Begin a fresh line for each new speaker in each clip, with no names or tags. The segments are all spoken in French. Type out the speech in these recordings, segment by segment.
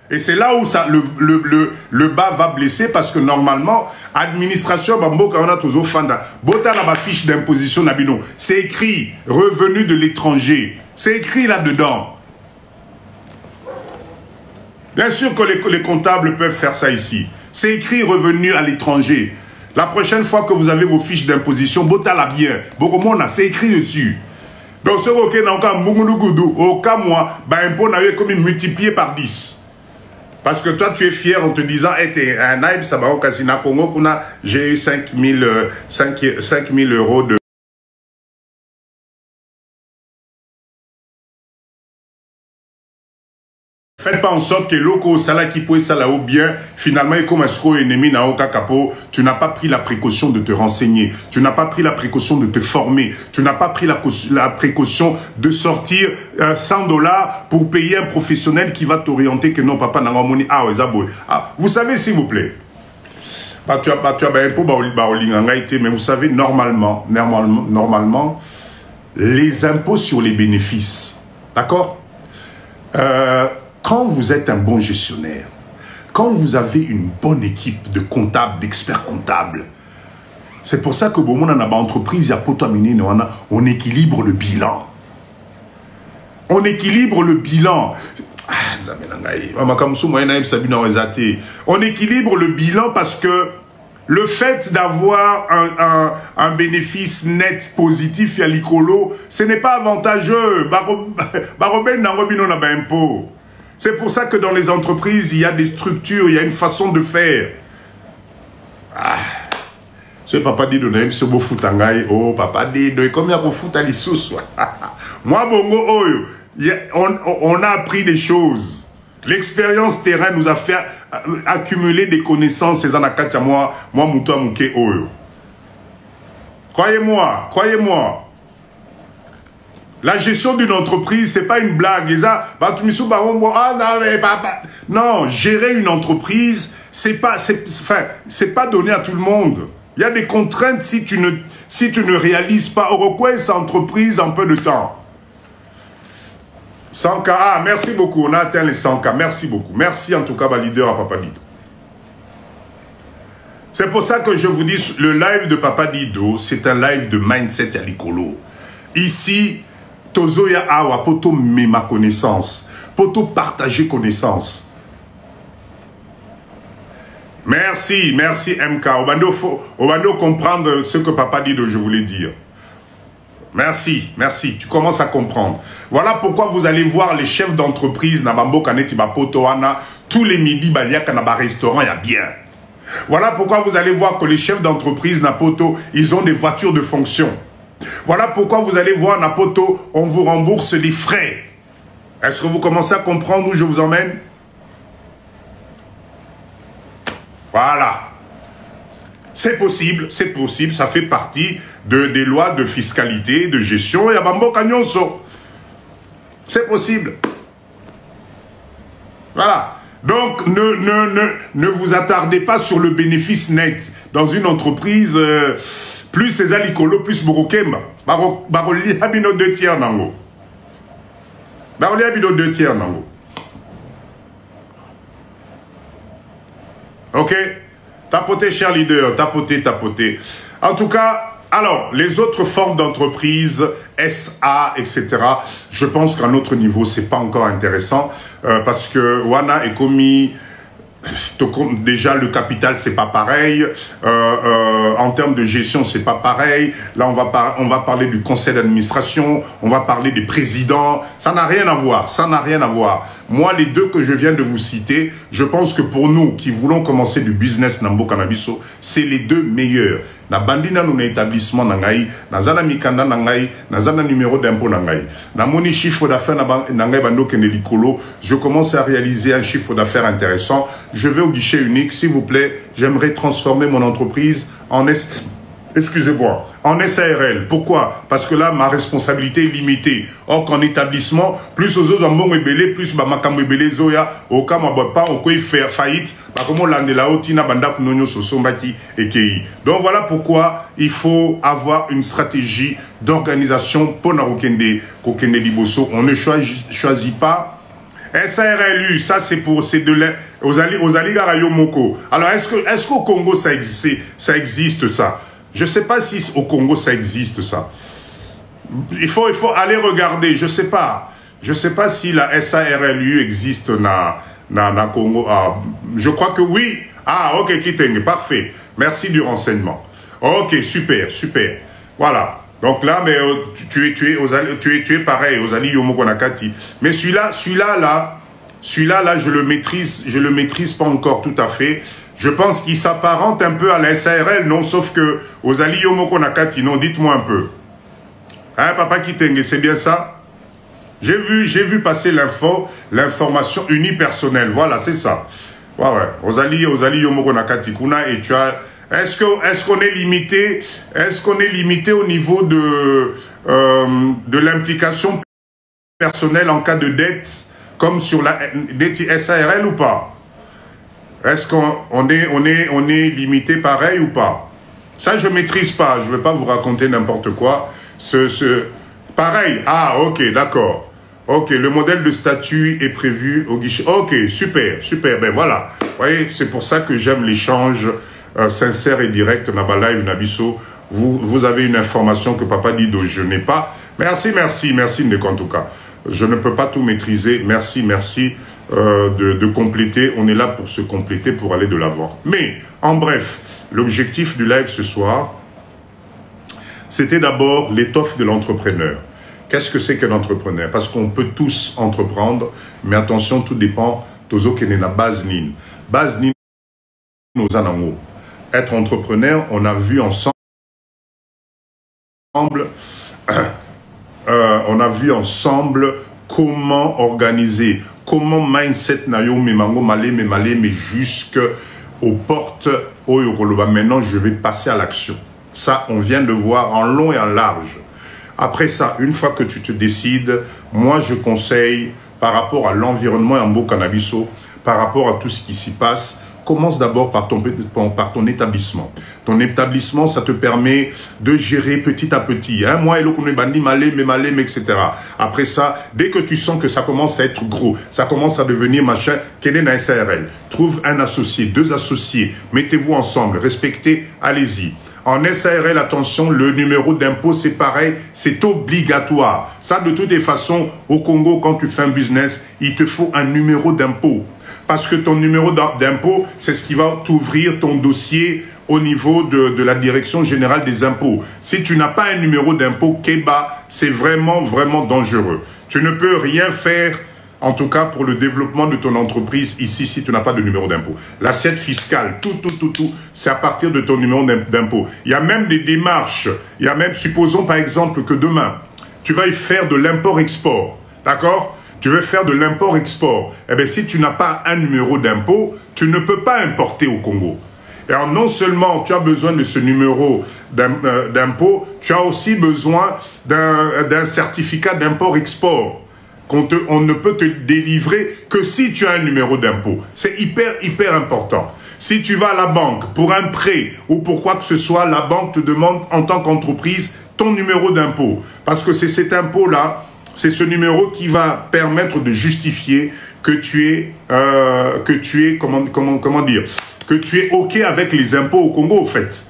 Et c'est là où ça, le bas va blesser parce que normalement, administration, on a toujours fanda. Bota la fiche d'imposition nabino. C'est écrit revenu de l'étranger. C'est écrit là-dedans. Bien sûr que les comptables peuvent faire ça ici. C'est écrit revenu à l'étranger. La prochaine fois que vous avez vos fiches d'imposition, bota la bien. Boromona, c'est écrit dessus. Donc ce qui est au cas moi, impôt n'a eu comme multiplié par 10. Parce que toi, tu es fier en te disant, hey, un naïb, ça va au casino Congo, j'ai eu 5 000 euros de... Faites pas en sorte que l'oko sala qui peut ça là bien, finalement, comme un ennemi na oka capo, tu n'as pas pris la précaution de te renseigner, tu n'as pas pris la précaution de te former, tu n'as pas pris la précaution de sortir 100 $ pour payer un professionnel qui va t'orienter que non, papa, vous savez, s'il vous plaît, mais vous savez, normalement, les impôts sur les bénéfices, d'accord? Quand vous êtes un bon gestionnaire, quand vous avez une bonne équipe de comptables, d'experts comptables, c'est pour ça que dans notre entreprise, on équilibre le bilan. On équilibre le bilan. On équilibre le bilan parce que le fait d'avoir un bénéfice net positif à l'icolo, ce n'est pas avantageux. C'est pour ça que dans les entreprises, il y a des structures, il y a une façon de faire. Ce papa dit de même, ce beau foutangaï, oh papa dit de comme il y a pour foutre à l'issous. Moi, bongo, on a appris des choses. L'expérience terrain nous a fait accumuler des connaissances. C'est moi, moutoua mouké, oh. Croyez-moi. La gestion d'une entreprise, c'est pas une blague. Non, gérer une entreprise, c'est pas donné à tout le monde. Il y a des contraintes si tu ne réalises pas. Oroquois, cette entreprise en peu de temps. 100K, merci beaucoup. On a atteint les 100K. Merci beaucoup. Merci en tout cas, leader à Papa Dido. C'est pour ça que je vous dis, le live de Papa Dido, c'est un live de mindset à l'icolo. Ici, Tozoya Awa, poto ma connaissance, poto partager connaissance. Merci MK. Obando comprendre ce que Papa Dido, je voulais dire. Merci, tu commences à comprendre. Voilà pourquoi vous allez voir les chefs d'entreprise, Nabambo Kaneti Bapotoana, tous les midis, Baliaka Naba restaurant, il y a bien. Voilà pourquoi vous allez voir que les chefs d'entreprise, Napoto, ils ont des voitures de fonction. Voilà pourquoi vous allez voir, Napoto, on vous rembourse les frais. Est-ce que vous commencez à comprendre où je vous emmène? Voilà. C'est possible, ça fait partie des lois de fiscalité, de gestion, et à Bambo Kanyonso. C'est possible. Voilà. Donc, ne vous attardez pas sur le bénéfice net. Dans une entreprise, plus ces alicolo, plus Borokemba. Baroli habino 2 tiers nango. Baroli habino 2 tiers nango. Ok? Tapoter, cher leader, tapoter. En tout cas, alors, les autres formes d'entreprise, SA, etc., je pense qu'à notre niveau, c'est pas encore intéressant, parce que Wana est commis, déjà le capital, c'est pas pareil, en termes de gestion, c'est pas pareil, là, on va parler du conseil d'administration, on va parler des présidents, ça n'a rien à voir, Moi, les deux que je viens de vous citer, je pense que pour nous qui voulons commencer du business Nambo Cannabiso, c'est les deux meilleurs. Na bandina nous établissement nangai, na zana mikanda nangai, na zana numéro d'impôt nangai. Na moni chiffre d'affaires nangai bando kenelikolo, je commence à réaliser un chiffre d'affaires intéressant. Je vais au guichet unique, s'il vous plaît, j'aimerais transformer mon entreprise en en SARL. Pourquoi? Parce que là, ma responsabilité est limitée. Or qu'en établissement, plus aux autres bon ébélé, plus makambo ébélé zoya, au cas où pas, on peut faire faillite, comme on l'a dit là, tina banda kunonyo sosombaki et kei. Donc voilà pourquoi il faut avoir une stratégie d'organisation pour Narokende, Kokende Liboso. On ne choisit pas SARLU, ça c'est pour aux Ali Moko. Alors est-ce qu'au Congo ça existe ça? Je ne sais pas si au Congo ça existe ça. Il faut aller regarder, je ne sais pas. Je ne sais pas si la SARLU existe na Congo. Ah, je crois que oui. Ah, ok, Kitenge, parfait. Merci du renseignement. Ok, super, super. Voilà. Donc là, mais tu es pareil, aux Ali Yomoko Nakati. Mais celui-là, je le maîtrise pas encore tout à fait. Je pense qu'il s'apparente un peu à la SARL, non? Sauf que aux Ali Yomoko Nakati, non? Dites-moi un peu. Hein, Papa Kitenge, c'est bien ça? J'ai vu passer l'information unipersonnelle. Voilà, c'est ça. Ouais, ouais. Aux Ali Yomoko Nakati Kuna, et tu as... Est-ce qu'on est limité au niveau de l'implication personnelle en cas de dette, comme sur la dette SARL ou pas? Est-ce qu'on est limité pareil ou pas? Ça, je ne maîtrise pas. Je ne vais pas vous raconter n'importe quoi. Pareil. Ah, ok, d'accord. Ok, le modèle de statut est prévu au guichet. Ok, super, super. Ben voilà. Vous voyez, c'est pour ça que j'aime l'échange sincère et direct. Nabalive Nabiso. Vous avez une information que Papa Dido, je n'ai pas. Merci, Ndeko, en tout cas. Je ne peux pas tout maîtriser. Merci de compléter. On est là pour se compléter, pour aller de l'avant. Mais, en bref, l'objectif du live ce soir, c'était d'abord l'étoffe de l'entrepreneur. Qu'est-ce que c'est qu'un entrepreneur? Parce qu'on peut tous entreprendre, mais attention, tout dépend. Tozo Kenena Baznin. Baznin, nos anamo. Être entrepreneur, on a vu ensemble. On a vu ensemble comment organiser, comment mindset nayo memango malé mais jusqu'aux portes oyokoloba. Maintenant, je vais passer à l'action. Ça, on vient de voir en long et en large. Après ça, une fois que tu te décides, moi je conseille par rapport à l'environnement en beau cannabiso, par rapport à tout ce qui s'y passe, commence d'abord par ton établissement. Ton établissement, ça te permet de gérer petit à petit. Hein? Moi, etc. Après ça, dès que tu sens que ça commence à être gros, ça commence à devenir machin, quel est la SARL? Trouve un associé, 2 associés, mettez-vous ensemble, respectez, allez-y. En SARL, attention, le numéro d'impôt, c'est pareil, c'est obligatoire. Ça, de toutes les façons, au Congo, quand tu fais un business, il te faut un numéro d'impôt. Parce que ton numéro d'impôt, c'est ce qui va t'ouvrir ton dossier au niveau de la Direction Générale des Impôts. Si tu n'as pas un numéro d'impôt, Keba, c'est vraiment, vraiment dangereux. Tu ne peux rien faire, en tout cas pour le développement de ton entreprise ici, si tu n'as pas de numéro d'impôt. L'assiette fiscale, tout, c'est à partir de ton numéro d'impôt. Il y a même des démarches. Il y a même, supposons par exemple que demain, tu vas y faire de l'import-export. D'accord? Tu veux faire de l'import-export. Eh bien, si tu n'as pas un numéro d'impôt, tu ne peux pas importer au Congo. Et alors, non seulement tu as besoin de ce numéro d'impôt, tu as aussi besoin d'un certificat d'import-export. On ne peut te délivrer que si tu as un numéro d'impôt. C'est hyper important. Si tu vas à la banque pour un prêt ou pour quoi que ce soit, la banque te demande en tant qu'entreprise ton numéro d'impôt. Parce que c'est cet impôt-là, c'est ce numéro qui va permettre de justifier que tu es OK avec les impôts au Congo, en fait.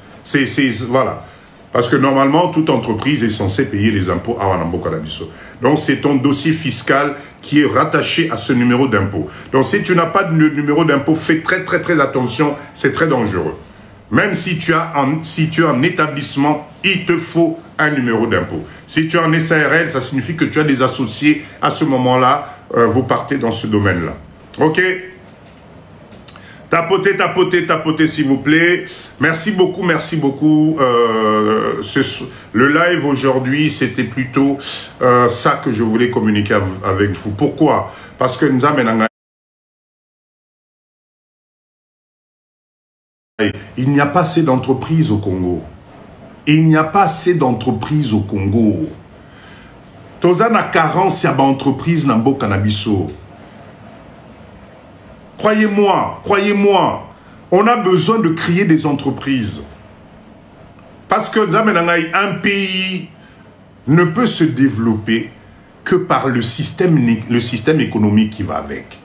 Voilà. Parce que normalement, toute entreprise est censée payer les impôts à Wanamboka Labiso. Donc, c'est ton dossier fiscal qui est rattaché à ce numéro d'impôt. Donc, si tu n'as pas de numéro d'impôt, fais très attention, c'est très dangereux. Même si tu as un établissement, il te faut un numéro d'impôt. Si tu es en SARL, ça signifie que tu as des associés. À ce moment-là, vous partez dans ce domaine-là. OK? Tapotez, s'il vous plaît. Merci beaucoup. Le live aujourd'hui, c'était plutôt ça que je voulais communiquer avec vous. Pourquoi? Parce que nous avons... Il n'y a pas assez d'entreprises au Congo. Il n'y a pas assez d'entreprises au Congo. Tozana carence ya ba entreprise na mboka na biso. Croyez-moi, on a besoin de créer des entreprises. Parce que un pays ne peut se développer que par le système économique qui va avec.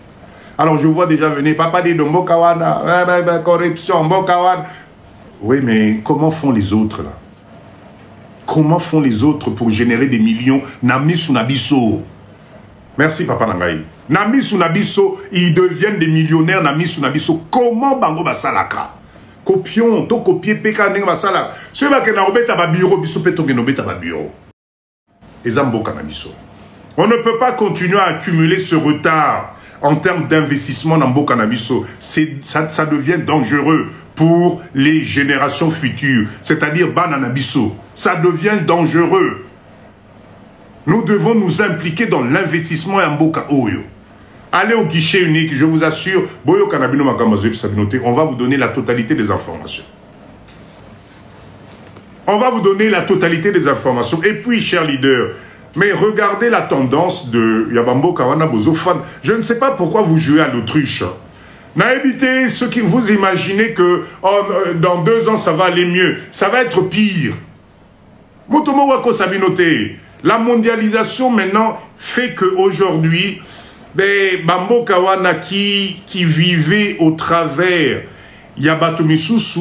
Alors je vois déjà venir, papa dit de Mbokawana, corruption, Mbokawana. Oui, mais comment font les autres là? Comment font les autres pour générer des millions? Nami Sunabiso. Merci papa Nangaï. Nami Sunabiso, ils deviennent des millionnaires, Nami Sunabiso. Comment Bango Basalaka? Copions, to copier Peka Neng Basala. Ceux qui ont un bureau, biso peto genobeta ba bureau. Ezambo Kanabiso. On ne peut pas continuer à accumuler ce retard en termes d'investissement dans Mbo Cannabiso. Ça devient dangereux pour les générations futures, c'est-à-dire Bananabiso. Ça devient dangereux. Nous devons nous impliquer dans l'investissement en Mboka Oyo. Allez au guichet unique, je vous assure, Boyo Kanabino Makamazo, on va vous donner la totalité des informations. On va vous donner la totalité des informations. Et puis, chers leaders, mais regardez la tendance de Yabambo Kawana Bozofan. Je ne sais pas pourquoi vous jouez à l'autruche. N'évitez ceux qui vous imaginez que dans 2 ans, ça va aller mieux. Ça va être pire. Motomo Wako Sabinote. La mondialisation maintenant fait qu'aujourd'hui, Bambo Kawana qui vivait au travers Yabatomisusu,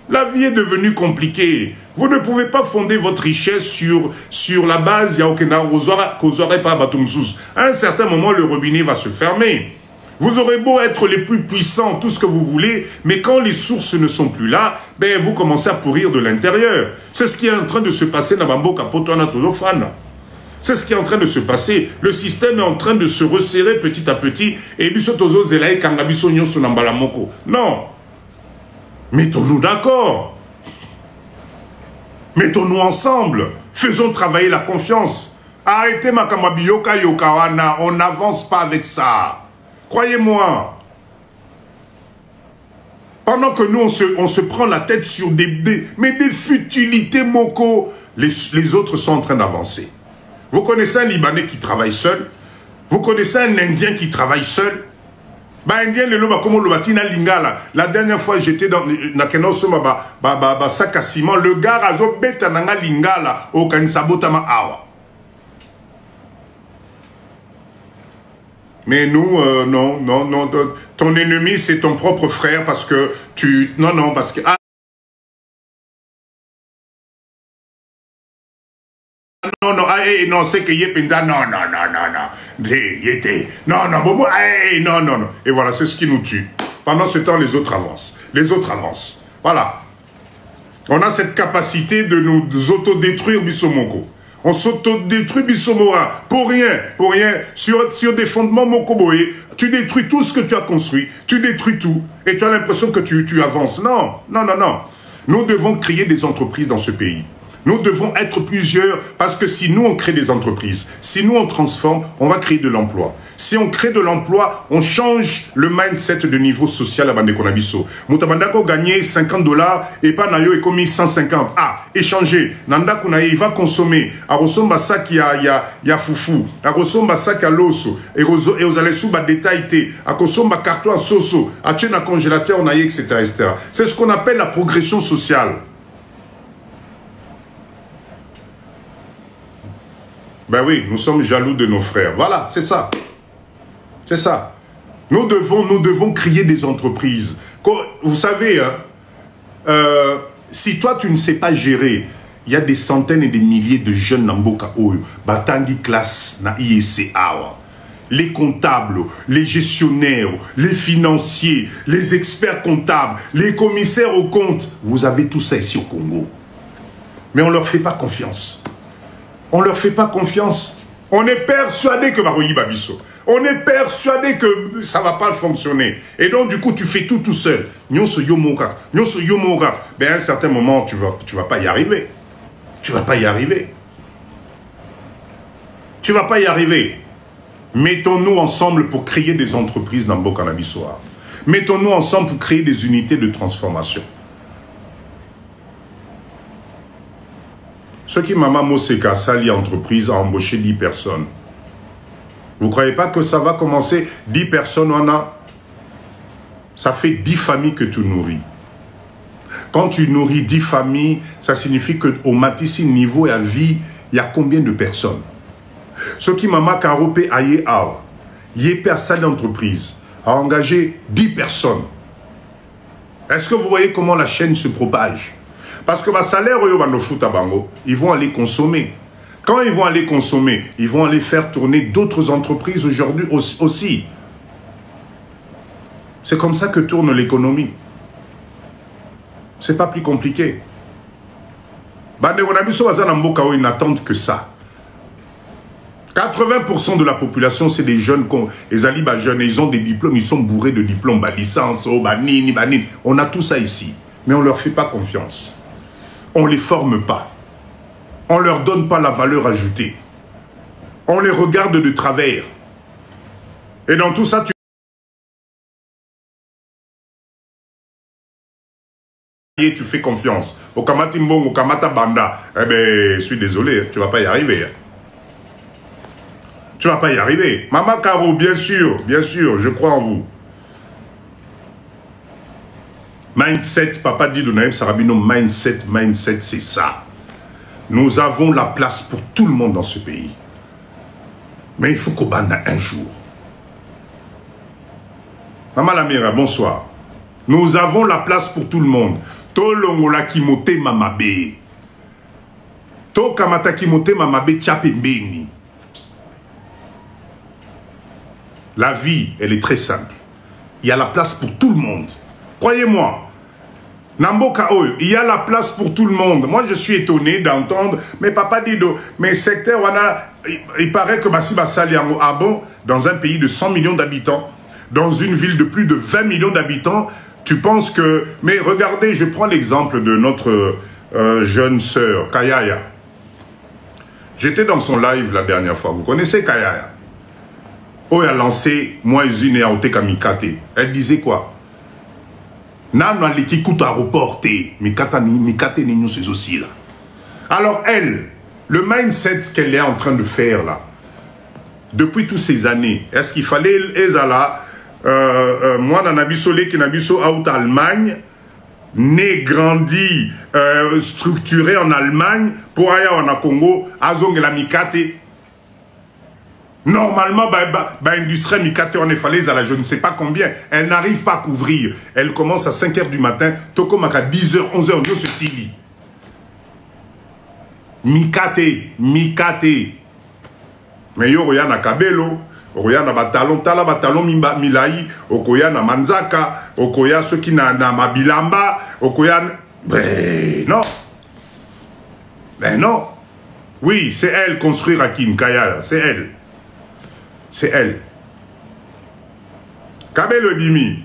la vie est devenue compliquée. Vous ne pouvez pas fonder votre richesse sur la base Yaokena Kozore pas Batomisusu. À un certain moment, le robinet va se fermer. Vous aurez beau être les plus puissants, tout ce que vous voulez, mais quand les sources ne sont plus là, vous commencez à pourrir de l'intérieur. C'est ce qui est en train de se passer dans Bambo Kapotona Todofana. C'est ce qui est en train de se passer. Le système est en train de se resserrer petit à petit. Et Bisotozo Zelaï Kangabiso Nyoso Nambalamoko. Non. Mettons-nous d'accord. Mettons-nous ensemble. Faisons travailler la confiance. Arrêtez Makamabiyoka Yokawana. On n'avance pas avec ça. Croyez-moi. Pendant que nous, on se prend la tête sur des futilités moko, les autres sont en train d'avancer. Vous connaissez un Libanais qui travaille seul? Vous connaissez un Indien qui travaille seul? Indien, la dernière fois, j'étais dans sac à ciment. Le gars a beta nanga lingala au kanisabotama awa. Mais nous, non. Ton ennemi, c'est ton propre frère parce que tu... Non, parce que... Non, c'est que Yependa, non. Non. Et voilà, c'est ce qui nous tue. Pendant ce temps, les autres avancent. Voilà. On a cette capacité de nous autodétruire, Bissomoko. On s'autodétruit, Bissomora, pour rien. Sur des fondements Mokoboé, tu détruis tout ce que tu as construit. Tu détruis tout. Et tu as l'impression que tu avances. Non. Nous devons créer des entreprises dans ce pays. Nous devons être plusieurs parce que si nous on crée des entreprises, si nous on transforme, on va créer de l'emploi. Si on crée de l'emploi, on change le mindset de niveau social à Bande Konabiso. Mutabandako gagner $50 et pas Nayo et commis 150. Échanger. Nanda Kunaye, il va consommer. À Rosomba Sak, il y a foufou. À Rosomba Sak, à l'osso. Et aux alessous, bah détaillé. À Kosomba carton à soso. À Tchena congélateur, Naye, etc. C'est ce qu'on appelle la progression sociale. Ben oui, nous sommes jaloux de nos frères. Voilà, c'est ça. C'est ça. Nous devons créer des entreprises. Vous savez, si toi tu ne sais pas gérer, il y a des centaines et des milliers de jeunes dans Mboka Oyo, Batangi classe na IECA. Les comptables, les gestionnaires, les financiers, les experts comptables, les commissaires aux comptes. Vous avez tout ça ici au Congo. Mais on ne leur fait pas confiance. On ne leur fait pas confiance. On est persuadé que Baroyi Babiso. On est persuadé que ça ne va pas fonctionner. Et donc, du coup, tu fais tout seul. Mais à un certain moment, tu vas pas y arriver. Tu vas pas y arriver. Mettons-nous ensemble pour créer des entreprises dans Mboka Nabisoa. Mettons-nous ensemble pour créer des unités de transformation. Ce qui Maman Moseka, Sali Entreprise, a embauché 10 personnes. Vous ne croyez pas que ça va commencer 10 personnes, on a? Ça fait 10 familles que tu nourris. Quand tu nourris 10 familles, ça signifie qu'au Matissi niveau et à vie, il y a combien de personnes? Ce qui m'a caropé à Yéao, Yéper salle d'entreprise, a engagé 10 personnes. Est-ce que vous voyez comment la chaîne se propage? Parce que ma salaire, ils vont aller consommer. Quand ils vont aller consommer, ils vont aller faire tourner d'autres entreprises aujourd'hui aussi. C'est comme ça que tourne l'économie. C'est pas plus compliqué. Ils n'attendent que ça. 80% de la population, c'est des jeunes, les alibas jeunes, ils ont des diplômes, ils sont bourrés de diplômes, licence, banini. On a tout ça ici. Mais on ne leur fait pas confiance. On ne les forme pas. On ne leur donne pas la valeur ajoutée. On les regarde de travers. Et dans tout ça, tu fais confiance. Au Kamati Mbong, au Kamata Banda, eh bien, je suis désolé, tu ne vas pas y arriver. Tu ne vas pas y arriver. Maman Caro, bien sûr, je crois en vous. Mindset, papa dit de Naïm Sarabino, mindset, c'est ça. Nous avons la place pour tout le monde dans ce pays. Mais il faut qu'on bande un jour. Maman Lamira, bonsoir. Nous avons la place pour tout le monde. To longola kimote mamabe. To kamata kimote mamabe tchapembeni. La vie, elle est très simple. Il y a la place pour tout le monde. Croyez-moi. Namboka Oyo, il y a la place pour tout le monde. Moi, je suis étonné d'entendre, mais papa Dido, mais secteur, il paraît que Massi Bassaliango, ah bon, dans un pays de 100 millions d'habitants, dans une ville de plus de 20 millions d'habitants, tu penses que... Mais regardez, je prends l'exemple de notre jeune sœur, Kayaya. J'étais dans son live la dernière fois. Vous connaissez Kayaya? Oh, elle a lancé Moi Usine et Aoteka Mikate. Elle disait quoi? Nano aleki kuta reporté. Mikate ni nous c'est aussi là. Alors elle, le mindset qu'elle est en train de faire là, depuis toutes ces années, est-ce qu'il fallait Ezala moi Nanabiso Leki Nabiso out Allemagne, né, grandi, structuré en Allemagne, pour aller en Congo, Azong la Mikate. Normalement, industrie Mikate en Efalez, je ne sais pas combien, elle n'arrive pas à couvrir. Elle commence à 5 h du matin, Toko Maka 10 h, 11 h, Dieu se Sili. Mikate. Mais yo Royana Kabelo, Royana Batalon, Tala Batalon Milai, Okoyana Manzaka, Okoya ceux qui na Mabilamba, Okoyan. Non. Ben non. Oui, c'est elle construire Akin Kaya, c'est elle. C'est elle. Kabelo Bimi.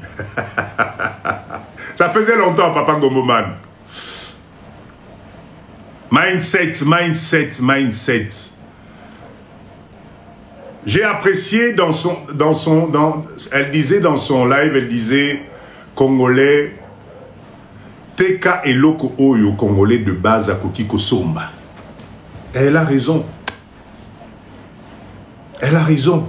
Ça faisait longtemps, Papa Gomoman. Mindset. J'ai apprécié elle disait dans son live, elle disait, Congolais, Teka et Loko Oyo, Congolais de base à Kokiko Somba. Elle a raison. Elle a raison.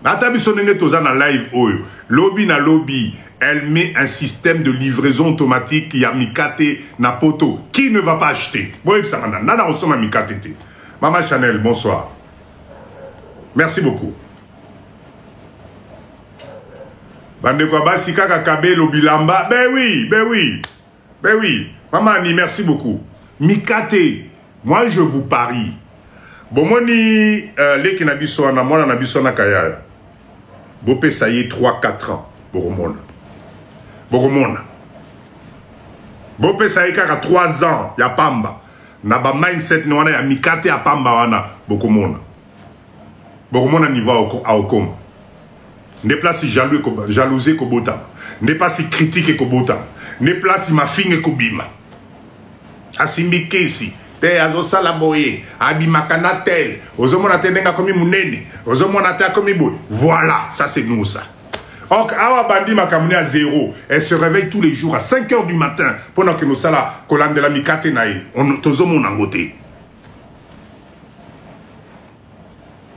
Live Oyo. Lobby na lobby. Elle met un système de livraison automatique. Il y a Mikate na poto. Qui ne va pas acheter? Maman Chanel, bonsoir. Merci beaucoup. Bandekwa Sikaka Kabelo Bilamba. Ben oui. Maman Annie, merci beaucoup. Mikate, moi je vous parie. Bon, moi ni les Kinabisona, moi Nabisona Kaya. Bopé ça y est 3-4 ans. Boromona. Bopé ça y est 3 ans. Ya Pamba. Naba mindset ni wana ya Mikate ya Pamba wana. Bokomona. Boromona niveau à Okoma. N'est pas si jalousé Kobota. N'est pas si critique Kobota. N'est pas si ma fille Kobima. Asimbi Kesi. Te azosala boye. Abimakana tel. Ozomona tenenga komi munene. Ozomona te komi boye. Voilà. Ça c'est nous ça. Donc, Awa Bandi Makamune à 0. Elle se réveille tous les jours à 5 h du matin. Pendant que nous sommes là, Kolan de la Mikate naï. Tozomo nangote.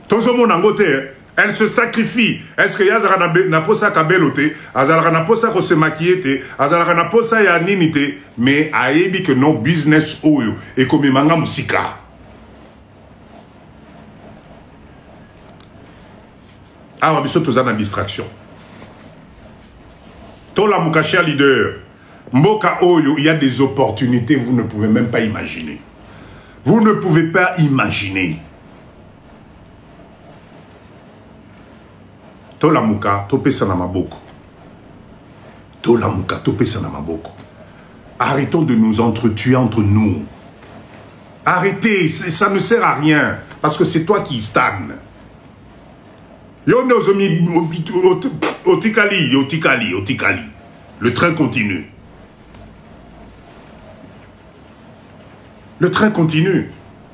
Tozomo nangote. Elle se sacrifie. Est-ce que Yazara n'a pas ça kabelote, Azara n'a pas ça se maquiller, Azara n'a pas ça ya ninite, mais aebi que non business oyo et comme manga musika. Ah, on a besoin de distraction. Tola Mukashia leader. Mboka oyo, il y a des opportunités, vous ne pouvez même pas imaginer. Vous ne pouvez pas imaginer. Tola muka, topesa na maboko. Tola muka, topesa na maboko. Arrêtons de nous entretuer entre nous. Arrêtez, ça ne sert à rien. Parce que c'est toi qui stagne. Otikali. Le train continue. Le train continue.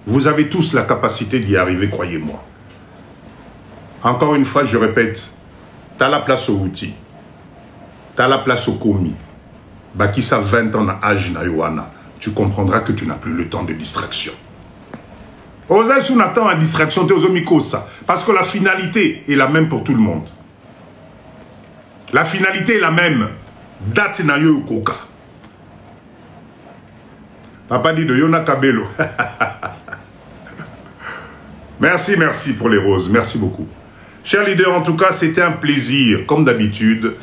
Vous avez tous la capacité d'y arriver, croyez-moi. Encore une fois, je répète, tu as la place au outil, tu as la place au commis. Bakissa 20 ans na âge na Yohana, tu comprendras que tu n'as plus le temps de distraction. Osa sous n'attend à distraction, parce que la finalité est la même pour tout le monde. La finalité est la même. Date na yo koka. Papa dit de Yona Kabelo. Merci pour les roses. Merci beaucoup. Chers leaders, en tout cas, c'était un plaisir, comme d'habitude,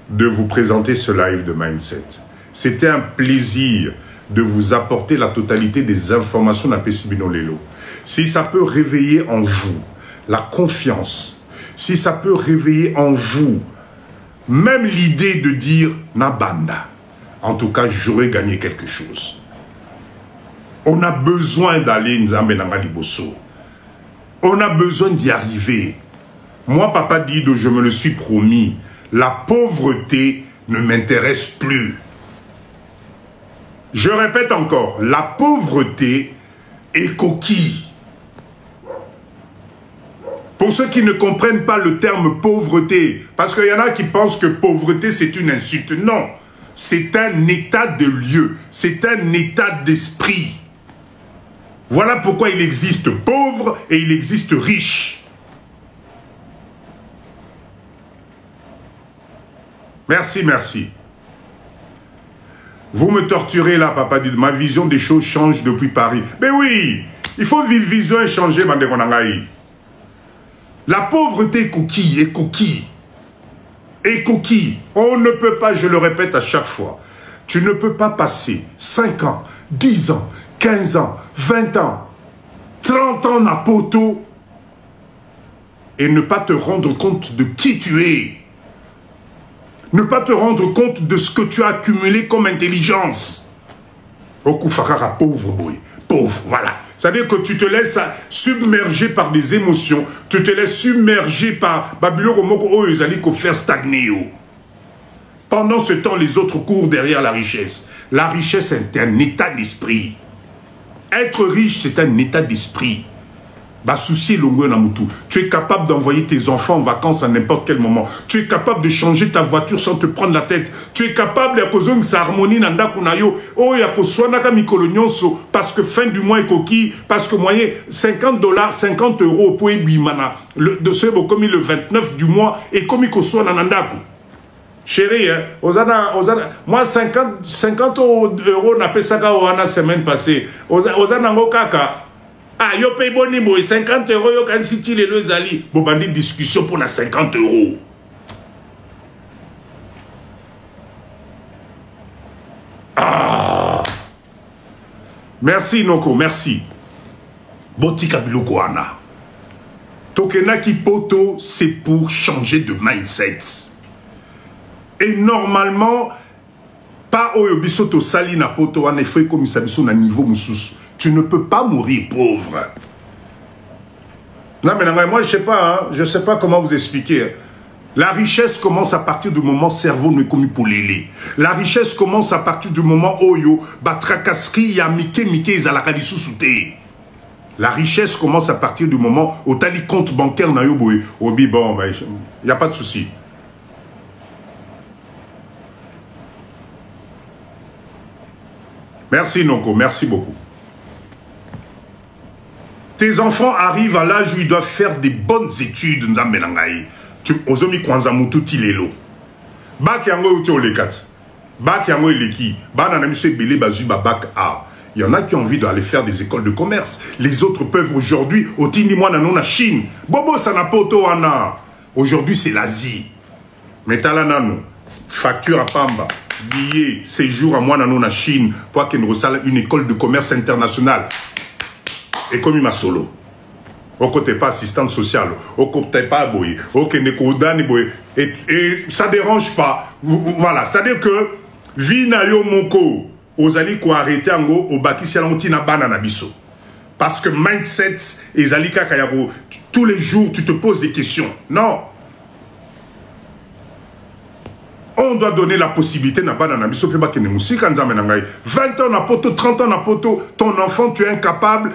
de vous présenter ce live de Mindset. C'était un plaisir de vous apporter la totalité des informations d'Apessibino Lelo. Si ça peut réveiller en vous la confiance, si ça peut réveiller en vous même l'idée de dire Nabanda, en tout cas, j'aurais gagné quelque chose. On a besoin d'aller Nzambe Nanga Liboso. On a besoin d'y arriver. Moi, Papa Dido, je me le suis promis. La pauvreté ne m'intéresse plus. Je répète encore, la pauvreté est coquille. Pour ceux qui ne comprennent pas le terme pauvreté, parce qu'il y en a qui pensent que pauvreté c'est une insulte. Non, c'est un état de lieu, c'est un état d'esprit. Voilà pourquoi il existe pauvre et il existe riche. Merci. Vous me torturez là, Papa Dido. Ma vision des choses change depuis Paris. Mais oui, il faut vivre vision et changer, Mandekonangaï. La pauvreté est coquille, On ne peut pas, je le répète à chaque fois, tu ne peux pas passer 5 ans, 10 ans, 15 ans, 20 ans, 30 ans à Poto et ne pas te rendre compte de qui tu es. Ne pas te rendre compte de ce que tu as accumulé comme intelligence. Okufakara, pauvre boy, pauvre, voilà. C'est-à-dire que tu te laisses submerger par des émotions, tu te laisses submerger par Babylon Romoko Oyozaliko faire stagner. Pendant ce temps, les autres courent derrière la richesse. La richesse est un état d'esprit. Être riche, c'est un état d'esprit. Tu es capable d'envoyer tes enfants en vacances à n'importe quel moment. Tu es capable de changer ta voiture sans te prendre la tête. Tu es capable de faire sa harmonie parce que fin du mois est coquille, parce que moyen $50, 50 € pour Ebimana. De ce comme le 29 du mois et comme il soit nandaku. Chérie, hein, moi 50 € n'a pas ça la semaine passée. Ozana ngokaka. Ah, yo paye bon niveau, 50 €, yo quand si tu les ali, bon bandit discussion pour la 50 €. Ah. Merci Noko, merci. Botika Bilokwana. Tokena ki poto, c'est pour changer de mindset. Et normalement, pas oyobisoto sali na poto en effet comme ça na niveau mususu. Tu ne peux pas mourir pauvre. Non, mais moi, je sais pas comment vous expliquer. La richesse commence à partir du moment cerveau ne commis pour l'élé. La richesse commence à partir du moment oyo, batrakasri, ya mike, zalakadi sous-souté. La richesse commence à partir du moment où tu as les comptes bancaires na yo boy. Obi, bon, il n'y a pas de souci. Merci Noko, merci beaucoup. tes enfants arrivent à l'âge où ils doivent faire des bonnes études. Tu ozomi kwanza mutu tilelo. Bac yango uti olekat. Bac yango eleki. Ba na miso ebele bazu ba bac A. Il y en a qui ont envie d'aller faire des écoles de commerce. Les autres peuvent aujourd'hui au tini moi nanon na Chine. Bobo sanapoto wana. Aujourd'hui c'est l'Asie. Mais talanano facture à Pamba, billet, séjour à moi nanon na Chine pour qu'il nous resale une école de commerce internationale. Et comme il m'a solo. Au côté pas assistante sociale, au côté pas boy, au côté boy, et ça dérange pas. Voilà, c'est-à-dire que vina yo moko, aux alliés ko arrêter en go au baki sialanti na banana biso. Parce que mindset et zalika kayabo, tous les jours tu te poses des questions. Non. On doit donner la possibilité na banana biso pe ba kene musika nzambe na ngai. 20 ans na poto, 30 ans na poto, ton enfant tu es incapable